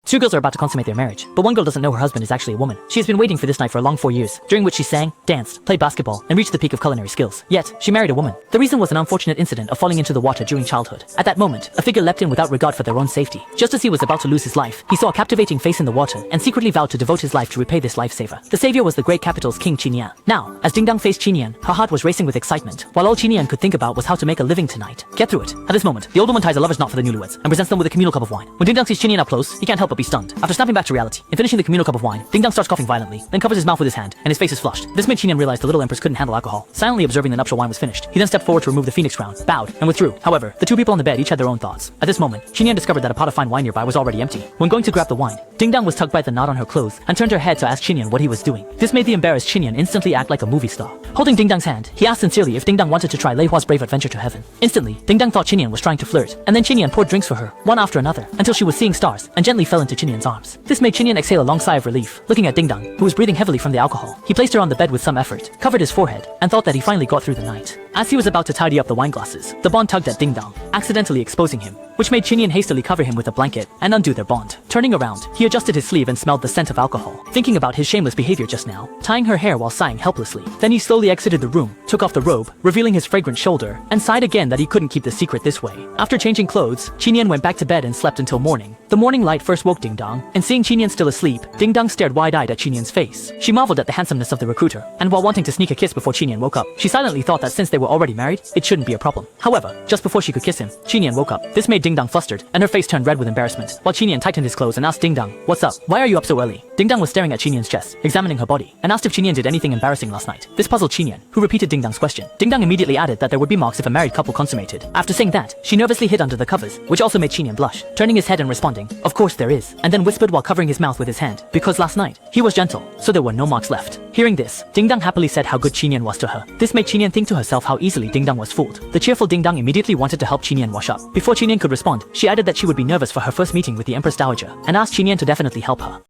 Two girls are about to consummate their marriage, but one girl doesn't know her husband is actually a woman. She has been waiting for this night for a long 4 years, during which she sang, danced, played basketball, and reached the peak of culinary skills. Yet, she married a woman. The reason was an unfortunate incident of falling into the water during childhood. At that moment, a figure leapt in without regard for their own safety. Just as he was about to lose his life, he saw a captivating face in the water and secretly vowed to devote his life to repay this lifesaver. The savior was the great capital's King Qinian. Now, as Ding Dong faced Qinian, her heart was racing with excitement, while all Qinian could think about was how to make a living tonight. Get through it. At this moment, the old woman ties a lover's knot for the newlyweds and presents them with a communal cup of wine. When Ding Dong sees Qinian up close, he can't help but be stunned. After snapping back to reality and finishing the communal cup of wine, Ding Dong starts coughing violently, then covers his mouth with his hand, and his face is flushed. This made Qinian realize the little empress couldn't handle alcohol. Silently observing the nuptial wine was finished, he then stepped forward to remove the phoenix crown, bowed, and withdrew. However, the two people on the bed each had their own thoughts. At this moment, Qinian discovered that a pot of fine wine nearby was already empty. When going to grab the wine, Ding Dong was tugged by the knot on her clothes and turned her head to ask Qinian what he was doing. This made the embarrassed Qinian instantly act like a movie star. Holding Ding Dong's hand, he asked sincerely if Ding Dong wanted to try Lei Hua's brave adventure to heaven. Instantly, Ding Dong thought Qinian was trying to flirt, and then Qinian poured drinks for her, one after another, until she was seeing stars, and gently fell into Qinian's arms. This made Qinian exhale a long sigh of relief. Looking at Ding Dong, who was breathing heavily from the alcohol, he placed her on the bed with some effort, covered his forehead, and thought that he finally got through the night. As he was about to tidy up the wine glasses, the bond tugged at Ding Dong, accidentally exposing him, which made Qinian hastily cover him with a blanket and undo their bond. Turning around, he adjusted his sleeve and smelled the scent of alcohol, thinking about his shameless behavior just now, tying her hair while sighing helplessly. Then he slowly exited the room, took off the robe, revealing his fragrant shoulder, and sighed again that he couldn't keep the secret this way. After changing clothes, Qinian went back to bed and slept until morning. The morning light first woke Ding Dong, and seeing Qinian still asleep, Ding Dong stared wide-eyed at Qinian's face. She marveled at the handsomeness of the recruiter, and while wanting to sneak a kiss before Qinian woke up, she silently thought that since they were already married, it shouldn't be a problem. However, just before she could kiss him, Qinian woke up. This made Ding Dong flustered, and her face turned red with embarrassment, while Qinian tightened his clothes and asked Ding Dong, "What's up? Why are you up so early?" Ding Dong was staring at Qinian's chest, examining her body, and asked if Qinian did anything embarrassing last night. This puzzled Qinian, who repeated Ding Dong's question. Ding Dong immediately added that there would be marks if a married couple consummated. After saying that, she nervously hid under the covers, which also made Qinian blush, turning his head and responding, "Of course there is," and then whispered while covering his mouth with his hand, because last night, he was gentle, so there were no marks left. Hearing this, Ding Dong happily said how good Qinian was to her. This made Qinian think to herself how easily Ding Dong was fooled. The cheerful Ding Dong immediately wanted to help Qinian wash up. Before Qinian could respond, she added that she would be nervous for her first meeting with the Empress Dowager, and asked Qinian to definitely help her.